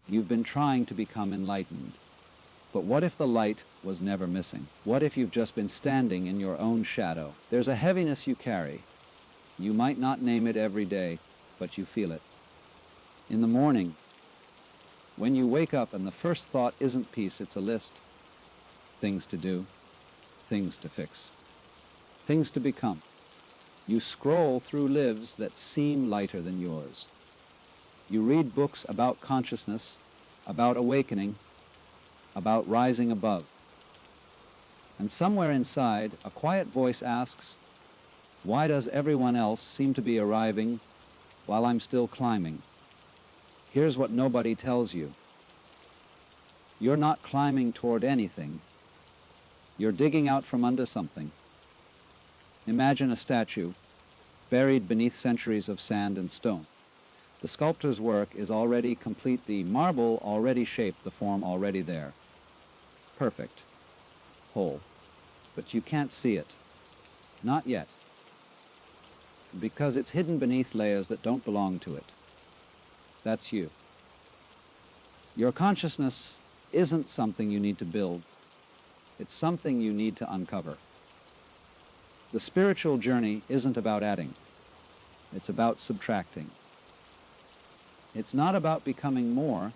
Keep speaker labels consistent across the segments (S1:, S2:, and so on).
S1: You've been trying to become enlightened. But what if the light was never missing? What if you've just been standing in your own shadow? There's a heaviness you carry. You might not name it every day, but you feel it. In the morning, when you wake up and the first thought isn't peace, it's a list. Things to do, things to fix, things to become. You scroll through lives that seem lighter than yours. You read books about consciousness, about awakening, about rising above. And somewhere inside, a quiet voice asks, why does everyone else seem to be arriving while I'm still climbing? Here's what nobody tells you. You're not climbing toward anything. You're digging out from under something. Imagine a statue buried beneath centuries of sand and stone. The sculptor's work is already complete, the marble already shaped, the form already there. Perfect, whole, but you can't see it. Not yet. Because it's hidden beneath layers that don't belong to it. That's you. Your consciousness isn't something you need to build. It's something you need to uncover. The spiritual journey isn't about adding. It's about subtracting. It's not about becoming more.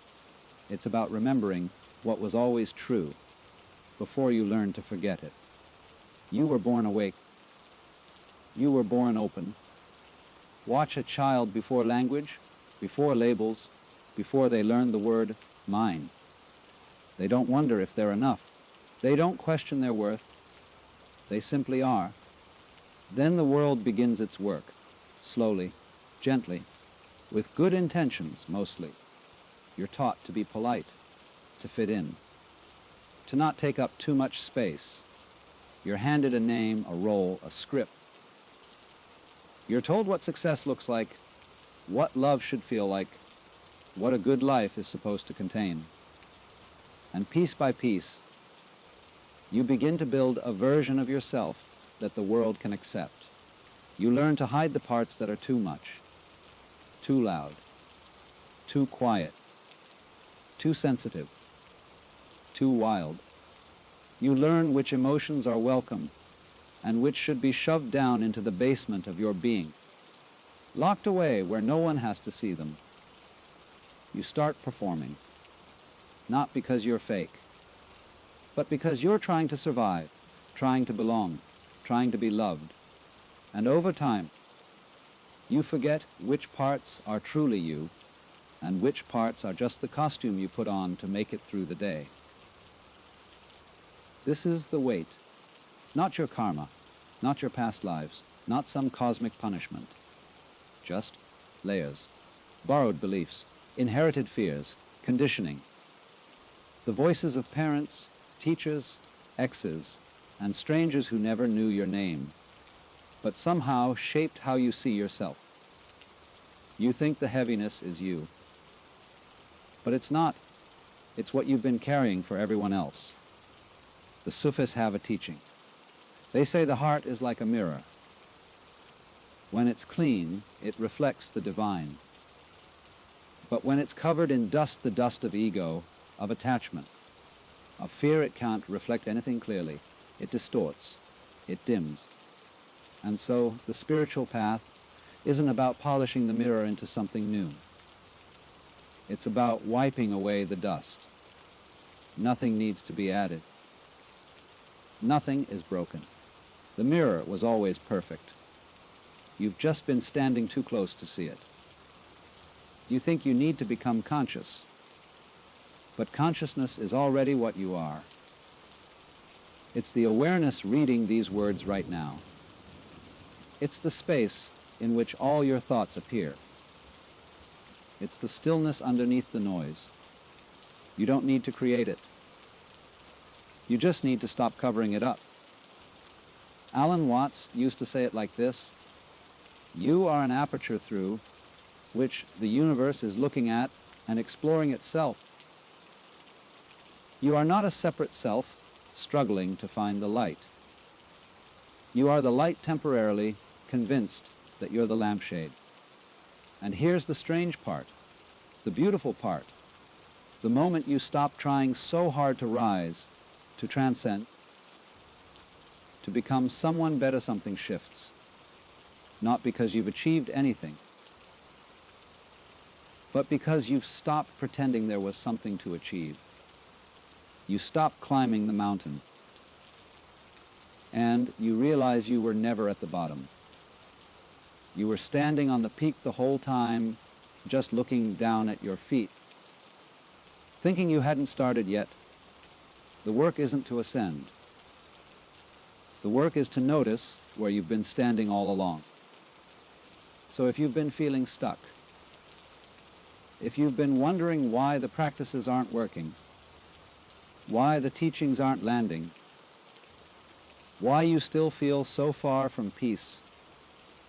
S1: It's about remembering what was always true before you learned to forget it. You were born awake. You were born open. Watch a child before language, before labels, before they learn the word mine. They don't wonder if they're enough. They don't question their worth. They simply are. Then the world begins its work, slowly, gently, with good intentions mostly. You're taught to be polite, to fit in, to not take up too much space. You're handed a name, a role, a script. You're told what success looks like, what love should feel like, what a good life is supposed to contain. And piece by piece, you begin to build a version of yourself that the world can accept. You learn to hide the parts that are too much, too loud, too quiet, too sensitive, too wild. You learn which emotions are welcome and which should be shoved down into the basement of your being, locked away where no one has to see them. You start performing, not because you're fake, but because you're trying to survive, trying to belong, trying to be loved. And over time, you forget which parts are truly you and which parts are just the costume you put on to make it through the day. This is the weight, not your karma, not your past lives, not some cosmic punishment. Just layers, borrowed beliefs, inherited fears, conditioning. The voices of parents, teachers, exes, and strangers who never knew your name, but somehow shaped how you see yourself. You think the heaviness is you, but it's not. It's what you've been carrying for everyone else. The Sufis have a teaching. They say the heart is like a mirror. When it's clean, it reflects the divine. But when it's covered in dust, the dust of ego, of attachment, of fear, it can't reflect anything clearly. It distorts, it dims. And so the spiritual path isn't about polishing the mirror into something new. It's about wiping away the dust. Nothing needs to be added. Nothing is broken. The mirror was always perfect. You've just been standing too close to see it. You think you need to become conscious, but consciousness is already what you are. It's the awareness reading these words right now. It's the space in which all your thoughts appear. It's the stillness underneath the noise. You don't need to create it. You just need to stop covering it up. Alan Watts used to say it like this: you are an aperture through which the universe is looking at and exploring itself. You are not a separate self struggling to find the light. You are the light temporarily convinced that you're the lampshade. And here's the strange part, the beautiful part. The moment you stop trying so hard to rise, to transcend, to become someone better, something shifts. Not because you've achieved anything, but because you've stopped pretending there was something to achieve. You stop climbing the mountain, and you realize you were never at the bottom. You were standing on the peak the whole time, just looking down at your feet, thinking you hadn't started yet. The work isn't to ascend. The work is to notice where you've been standing all along. So if you've been feeling stuck, if you've been wondering why the practices aren't working, why the teachings aren't landing, why you still feel so far from peace,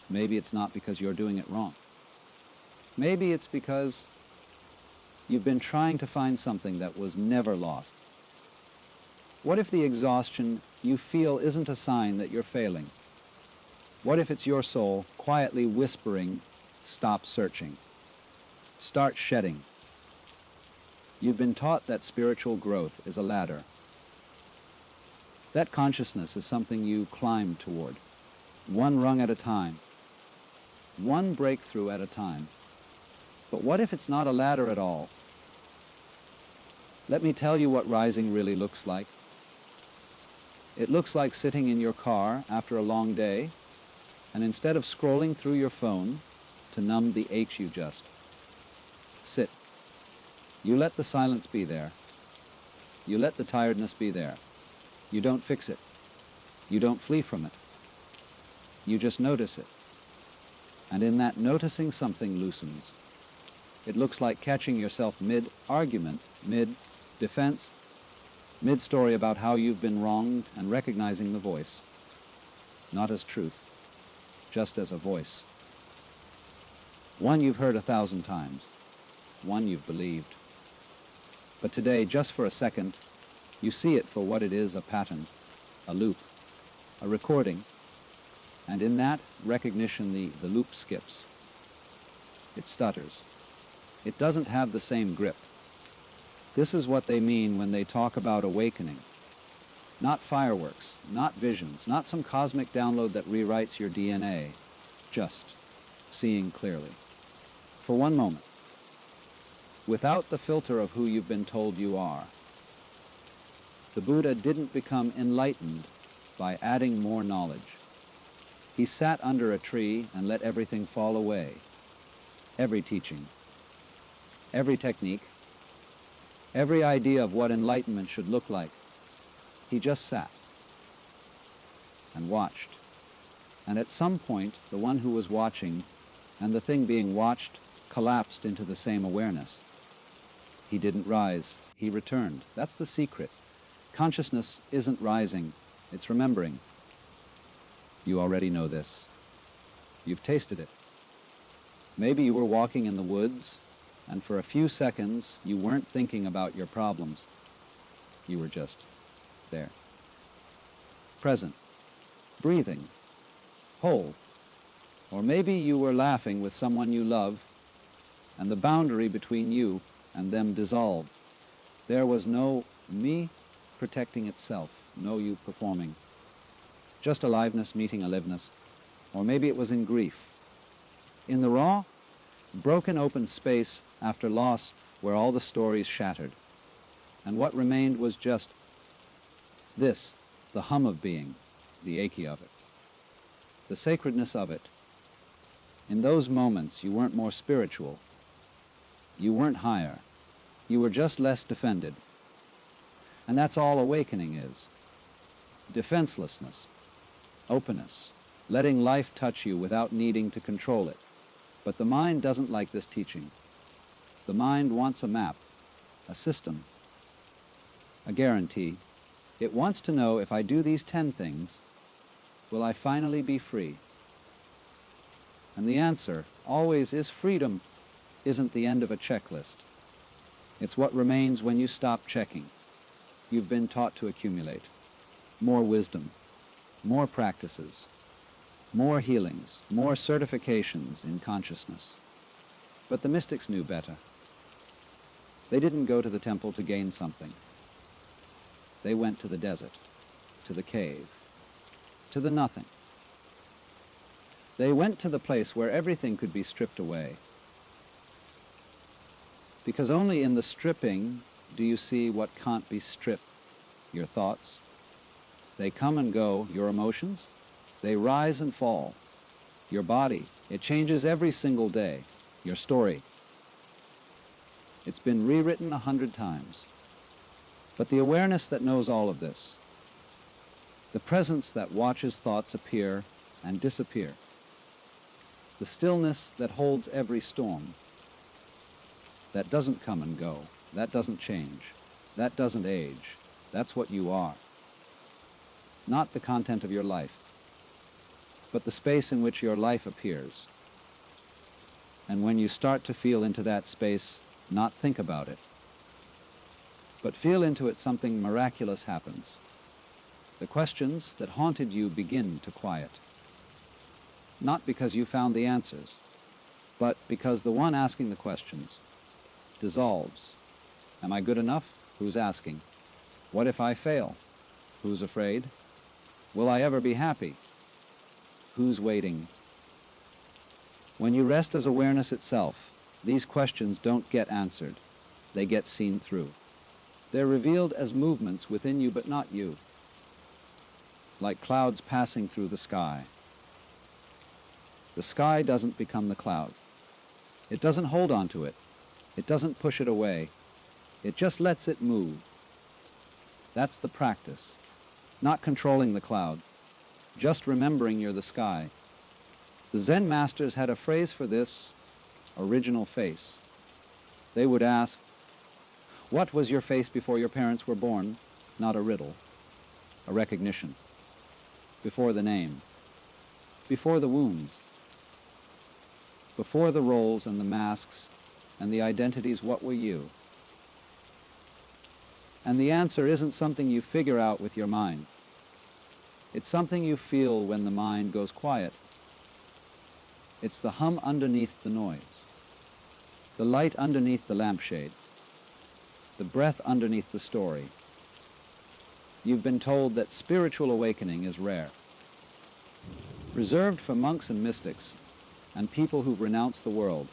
S1: maybe it's not because you're doing it wrong. Maybe it's because you've been trying to find something that was never lost. What if the exhaustion you feel isn't a sign that you're failing? What if it's your soul quietly whispering, stop searching, start shedding? You've been taught that spiritual growth is a ladder. That consciousness is something you climb toward, one rung at a time, one breakthrough at a time. But what if it's not a ladder at all? Let me tell you what rising really looks like. It looks like sitting in your car after a long day, and instead of scrolling through your phone to numb the ache you just, sit. You let the silence be there. You let the tiredness be there. You don't fix it. You don't flee from it. You just notice it. And in that noticing, something loosens. It looks like catching yourself mid-argument, mid-defense, mid-story about how you've been wronged, and recognizing the voice, not as truth, just as a voice. One you've heard 1,000 times, one you've believed. But today, just for a second, you see it for what it is, a pattern, a loop, a recording, and in that recognition the loop skips. It stutters. It doesn't have the same grip. This is what they mean when they talk about awakening. Not fireworks, not visions, not some cosmic download that rewrites your DNA, just seeing clearly. For one moment, without the filter of who you've been told you are. The Buddha didn't become enlightened by adding more knowledge. He sat under a tree and let everything fall away. Every teaching, every technique, every idea of what enlightenment should look like. He just sat and watched. And at some point, the one who was watching and the thing being watched collapsed into the same awareness. He didn't rise. He returned. That's the secret. Consciousness isn't rising. It's remembering. You already know this. You've tasted it. Maybe you were walking in the woods, and for a few seconds, you weren't thinking about your problems. You were just there. Present. Breathing. Whole. Or maybe you were laughing with someone you love, and the boundary between you and them dissolved. There was no me protecting itself, no you performing. Just aliveness meeting aliveness. Or maybe it was in grief. In the raw, broken open space after loss where all the stories shattered. And what remained was just this, the hum of being, the achy of it, the sacredness of it. In those moments, you weren't more spiritual. You weren't higher. You were just less defended. And that's all awakening is. Defenselessness, openness, letting life touch you without needing to control it. But the mind doesn't like this teaching. The mind wants a map, a system, a guarantee. It wants to know, if I do these 10 things, will I finally be free? And the answer always is freedom isn't the end of a checklist. It's what remains when you stop checking. You've been taught to accumulate more wisdom, more practices, more healings, more certifications in consciousness. But the mystics knew better. They didn't go to the temple to gain something. They went to the desert, to the cave, to the nothing. They went to the place where everything could be stripped away. Because only in the stripping do you see what can't be stripped. Your thoughts, they come and go. Your emotions, they rise and fall. Your body, it changes every single day. Your story, it's been rewritten 100 times. But the awareness that knows all of this, the presence that watches thoughts appear and disappear, the stillness that holds every storm, that doesn't come and go, that doesn't change, that doesn't age, that's what you are. Not the content of your life, but the space in which your life appears. And when you start to feel into that space, not think about it, but feel into it, something miraculous happens. The questions that haunted you begin to quiet. Not because you found the answers, but because the one asking the questions dissolves. Am I good enough? Who's asking? What if I fail? Who's afraid? Will I ever be happy? Who's waiting? When you rest as awareness itself, these questions don't get answered. They get seen through. They're revealed as movements within you, but not you. Like clouds passing through the sky. The sky doesn't become the cloud. It doesn't hold on to it. It doesn't push it away. It just lets it move. That's the practice. Not controlling the cloud, just remembering you're the sky. The Zen masters had a phrase for this: original face. They would ask, what was your face before your parents were born? Not a riddle, a recognition. Before the name, before the wounds, before the roles and the masks and the identities, what were you? And the answer isn't something you figure out with your mind. It's something you feel when the mind goes quiet. It's the hum underneath the noise, the light underneath the lampshade, the breath underneath the story. You've been told that spiritual awakening is rare, reserved for monks and mystics and people who've renounced the world.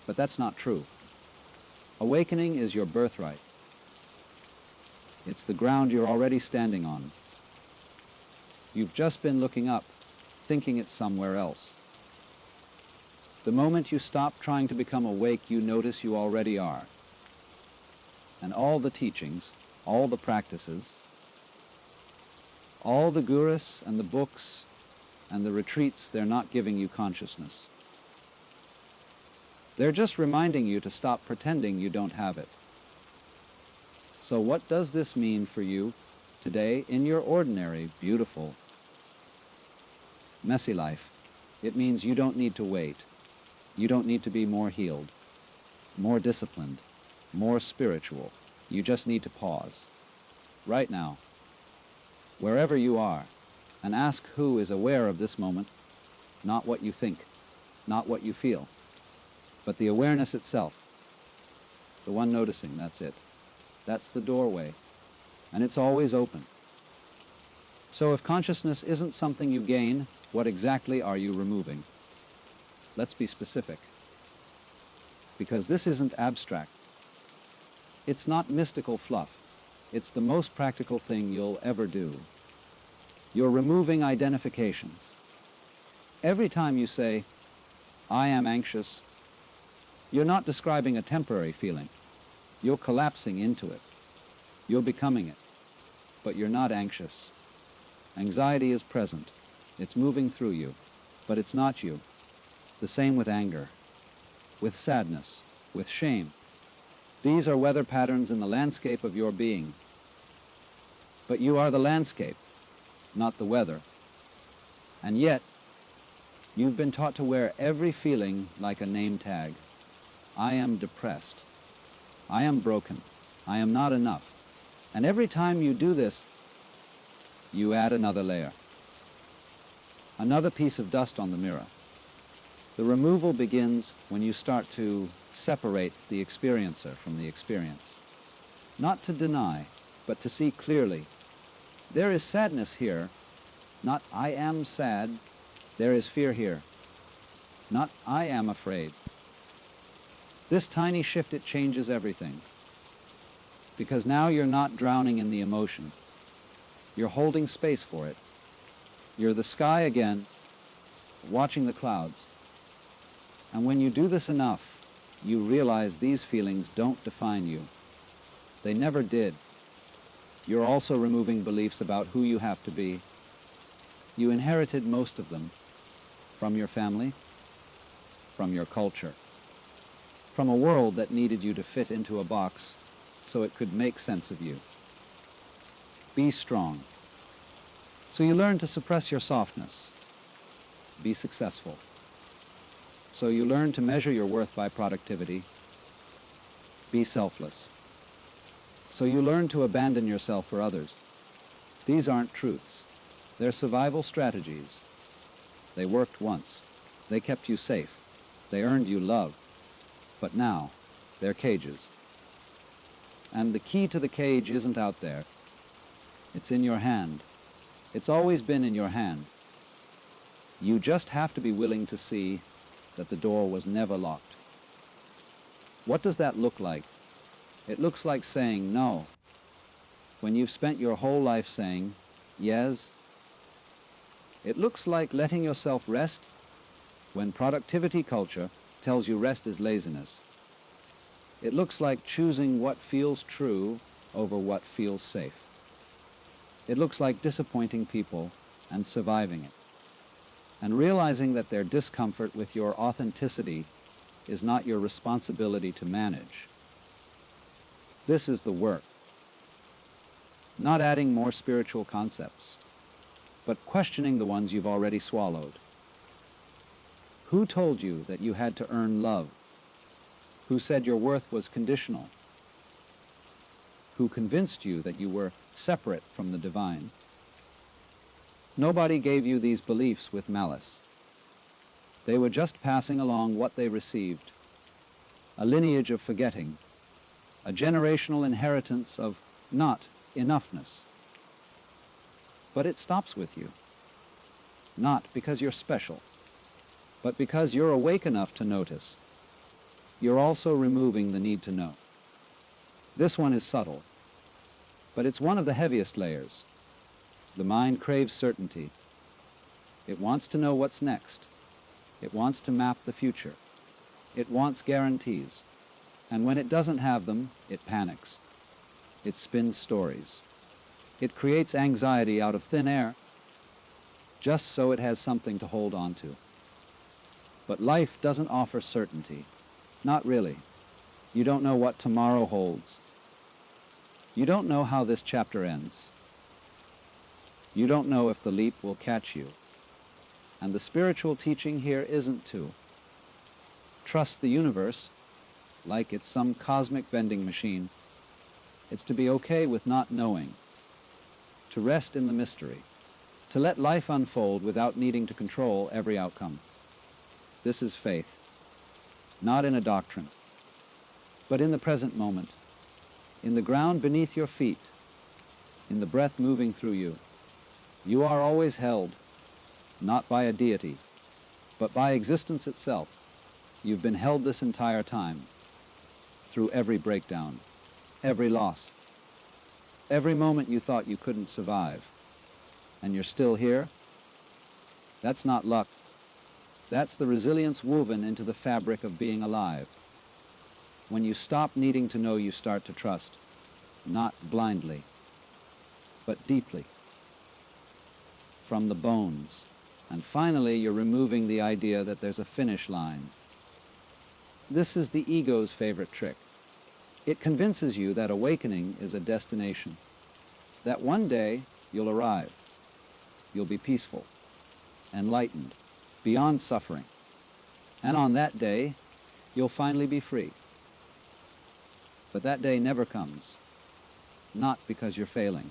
S1: But that's not true. Awakening is your birthright. It's the ground you're already standing on. You've just been looking up, thinking it's somewhere else. The moment you stop trying to become awake, you notice you already are. And all the teachings, all the practices, all the gurus and the books and the retreats, they're not giving you consciousness. They're just reminding you to stop pretending you don't have it. So what does this mean for you today in your ordinary, beautiful, messy life? It means you don't need to wait. You don't need to be more healed, more disciplined, more spiritual. You just need to pause. Right now, wherever you are, and ask who is aware of this moment, not what you think, not what you feel, but the awareness itself, the one noticing, that's it. That's the doorway, and it's always open. So if consciousness isn't something you gain, what exactly are you removing? Let's be specific, because this isn't abstract. It's not mystical fluff. It's the most practical thing you'll ever do. You're removing identifications. Every time you say, I am anxious, you're not describing a temporary feeling. You're collapsing into it. You're becoming it. But you're not anxious. Anxiety is present. It's moving through you, but it's not you. The same with anger, with sadness, with shame. These are weather patterns in the landscape of your being. But you are the landscape, not the weather. And yet, you've been taught to wear every feeling like a name tag. I am depressed. I am broken. I am not enough. And every time you do this, you add another layer. Another piece of dust on the mirror. The removal begins when you start to separate the experiencer from the experience. Not to deny, but to see clearly. There is sadness here, not I am sad. There is fear here, not I am afraid. This tiny shift, it changes everything. Because now you're not drowning in the emotion. You're holding space for it. You're the sky again, watching the clouds. And when you do this enough, you realize these feelings don't define you. They never did. You're also removing beliefs about who you have to be. You inherited most of them from your family, from your culture, from a world that needed you to fit into a box so it could make sense of you. Be strong. So you learn to suppress your softness. Be successful. So you learn to measure your worth by productivity. Be selfless. So you learn to abandon yourself for others. These aren't truths. They're survival strategies. They worked once. They kept you safe. They earned you love. But now, they're cages. And the key to the cage isn't out there. It's in your hand. It's always been in your hand. You just have to be willing to see that the door was never locked. What does that look like? It looks like saying no. When you've spent your whole life saying yes. It looks like letting yourself rest when productivity culture tells you rest is laziness. It looks like choosing what feels true over what feels safe. It looks like disappointing people and surviving it, and realizing that their discomfort with your authenticity is not your responsibility to manage. This is the work. Not adding more spiritual concepts, but questioning the ones you've already swallowed. Who told you that you had to earn love? Who said your worth was conditional? Who convinced you that you were separate from the divine? Nobody gave you these beliefs with malice. They were just passing along what they received, a lineage of forgetting, a generational inheritance of not enoughness. But it stops with you, not because you're special, but because you're awake enough to notice. You're also removing the need to know. This one is subtle, but it's one of the heaviest layers. The mind craves certainty. It wants to know what's next. It wants to map the future. It wants guarantees. And when it doesn't have them, it panics. It spins stories. It creates anxiety out of thin air, just so it has something to hold on to. But life doesn't offer certainty. Not really. You don't know what tomorrow holds. You don't know how this chapter ends. You don't know if the leap will catch you. And the spiritual teaching here isn't to trust the universe like it's some cosmic vending machine. It's to be okay with not knowing, to rest in the mystery, to let life unfold without needing to control every outcome. This is faith, not in a doctrine, but in the present moment, in the ground beneath your feet, in the breath moving through you. You are always held, not by a deity, but by existence itself. You've been held this entire time, through every breakdown, every loss, every moment you thought you couldn't survive, and you're still here. That's not luck. That's the resilience woven into the fabric of being alive. When you stop needing to know, you start to trust, not blindly, but deeply, from the bones. And finally, you're removing the idea that there's a finish line. This is the ego's favorite trick. It convinces you that awakening is a destination, that one day you'll arrive. You'll be peaceful, enlightened, beyond suffering. And on that day, you'll finally be free. But that day never comes, not because you're failing,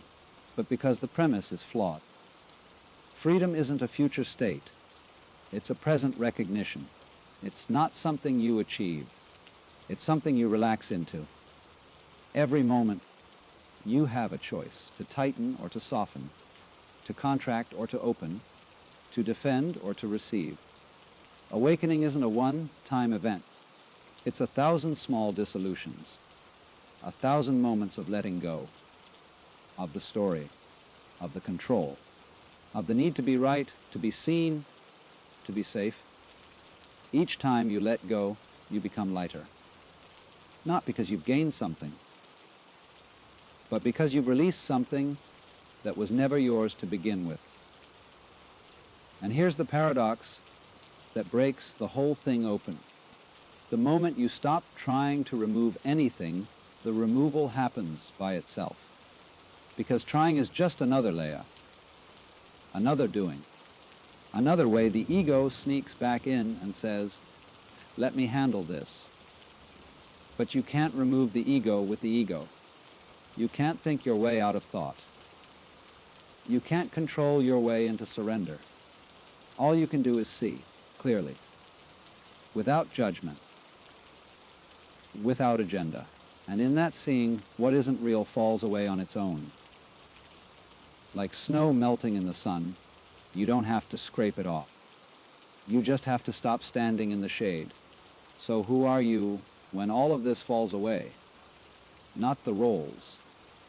S1: but because the premise is flawed. Freedom isn't a future state. It's a present recognition. It's not something you achieve. It's something you relax into. Every moment, you have a choice to tighten or to soften, to contract or to open, to defend or to receive. Awakening isn't a one-time event. It's 1,000 small dissolutions, 1,000 moments of letting go, of the story, of the control, of the need to be right, to be seen, to be safe. Each time you let go, you become lighter. Not because you've gained something, but because you've released something that was never yours to begin with. And here's the paradox that breaks the whole thing open. The moment you stop trying to remove anything, the removal happens by itself. Because trying is just another layer, another doing, another way the ego sneaks back in and says, let me handle this. But you can't remove the ego with the ego. You can't think your way out of thought. You can't control your way into surrender. All you can do is see, clearly, without judgment, without agenda. And in that seeing, what isn't real falls away on its own. Like snow melting in the sun, you don't have to scrape it off. You just have to stop standing in the shade. So who are you when all of this falls away? Not the roles,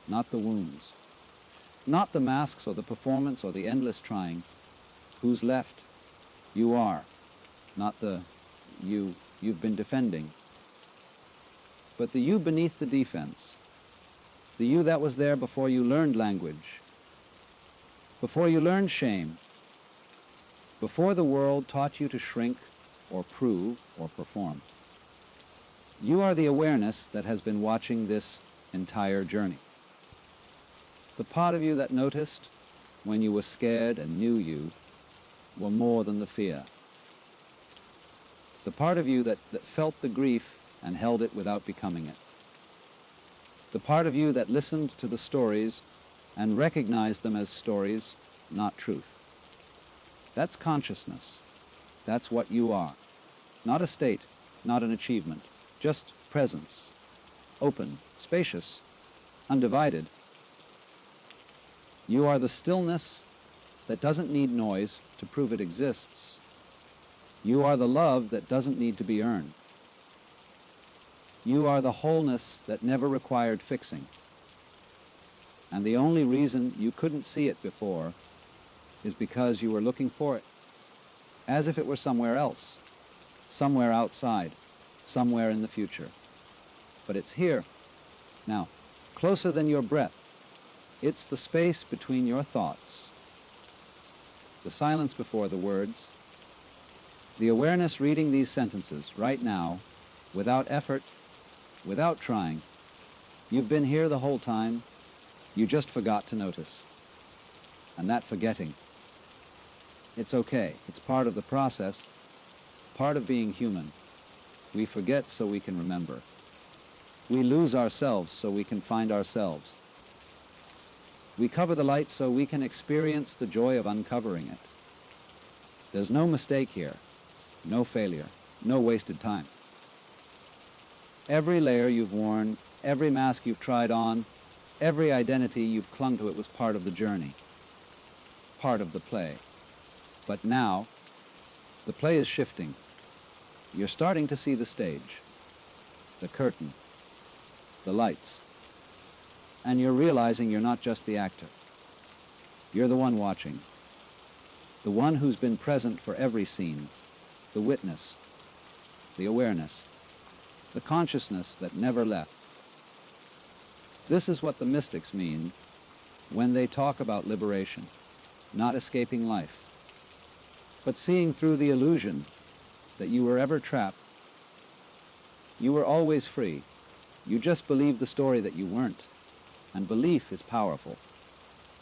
S1: not the wounds, not the masks or the performance or the endless trying. Who's left? You are, not the you you've been defending, but the you beneath the defense, the you that was there before you learned language, before you learned shame, before the world taught you to shrink or prove or perform. You are the awareness that has been watching this entire journey. The part of you that noticed when you were scared and knew you were more than the fear. The part of you that felt the grief and held it without becoming it. The part of you that listened to the stories and recognized them as stories, not truth. That's consciousness. That's what you are. Not a state, not an achievement, just presence. Open, spacious, undivided. You are the stillness that doesn't need noise to prove it exists. You are the love that doesn't need to be earned. You are the wholeness that never required fixing. And the only reason you couldn't see it before is because you were looking for it, as if it were somewhere else, somewhere outside, somewhere in the future. But it's here, now, closer than your breath. It's the space between your thoughts, the silence before the words, the awareness reading these sentences right now, without effort, without trying. You've been here the whole time, you just forgot to notice. And that forgetting, it's okay, it's part of the process, part of being human. We forget so we can remember. We lose ourselves so we can find ourselves. We cover the light so we can experience the joy of uncovering it. There's no mistake here, no failure, no wasted time. Every layer you've worn, every mask you've tried on, every identity you've clung to, it was part of the journey, part of the play. But now, the play is shifting. You're starting to see the stage, the curtain, the lights. And you're realizing you're not just the actor. You're the one watching, the one who's been present for every scene, the witness, the awareness, the consciousness that never left. This is what the mystics mean when they talk about liberation, not escaping life, but seeing through the illusion that you were ever trapped. You were always free. You just believed the story that you weren't. And belief is powerful.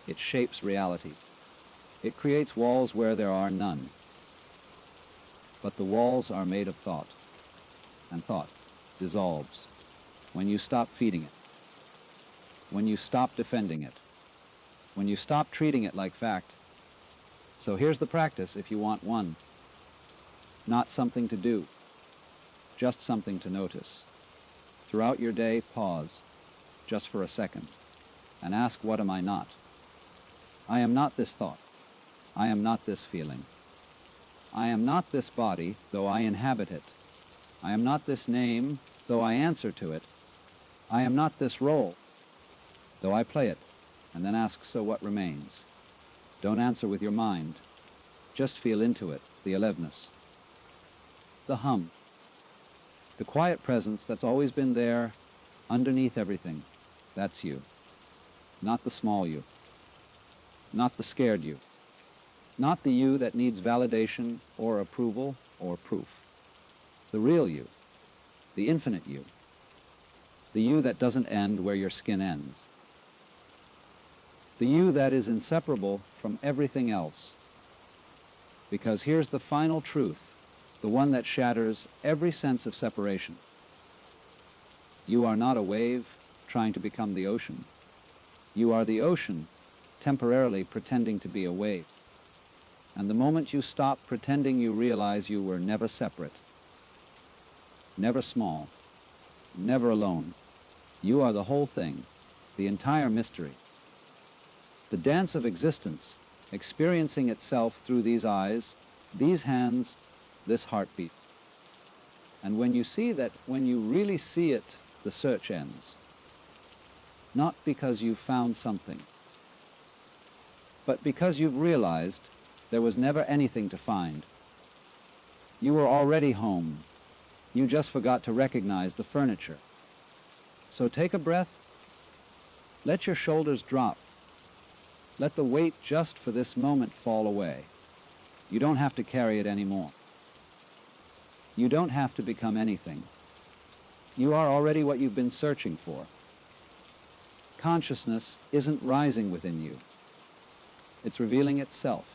S1: It shapes reality. It creates walls where there are none. But the walls are made of thought. And thought dissolves when you stop feeding it. When you stop defending it. When you stop treating it like fact. So here's the practice if you want one. Not something to do. just something to notice. Throughout your day, pause, just for a second, and ask, what am I not? I am not this thought. I am not this feeling. I am not this body, though I inhabit it. I am not this name, though I answer to it. I am not this role, though I play it. And then ask, so what remains? Don't answer with your mind. Just feel into it, the aliveness. The hum. The quiet presence that's always been there, underneath everything. That's you. Not the small you. Not the scared you. Not the you that needs validation or approval or proof. The real you. The infinite you. The you that doesn't end where your skin ends. The you that is inseparable from everything else. Because here's the final truth, the one that shatters every sense of separation. You are not a wave trying to become the ocean. You are the ocean temporarily pretending to be a wave. And the moment you stop pretending, you realize you were never separate, never small, never alone. You are the whole thing, the entire mystery. The dance of existence, experiencing itself through these eyes, these hands, this heartbeat. And when you see that, when you really see it, the search ends. Not because you've found something, but because you've realized there was never anything to find. You were already home. You just forgot to recognize the furniture. So take a breath. Let your shoulders drop. Let the weight just for this moment fall away. You don't have to carry it anymore. You don't have to become anything. You are already what you've been searching for. Consciousness isn't rising within you. It's revealing itself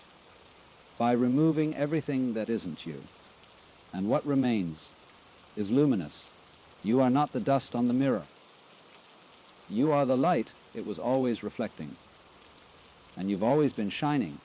S1: by removing everything that isn't you. And what remains is luminous. You are not the dust on the mirror. You are the light it was always reflecting. And you've always been shining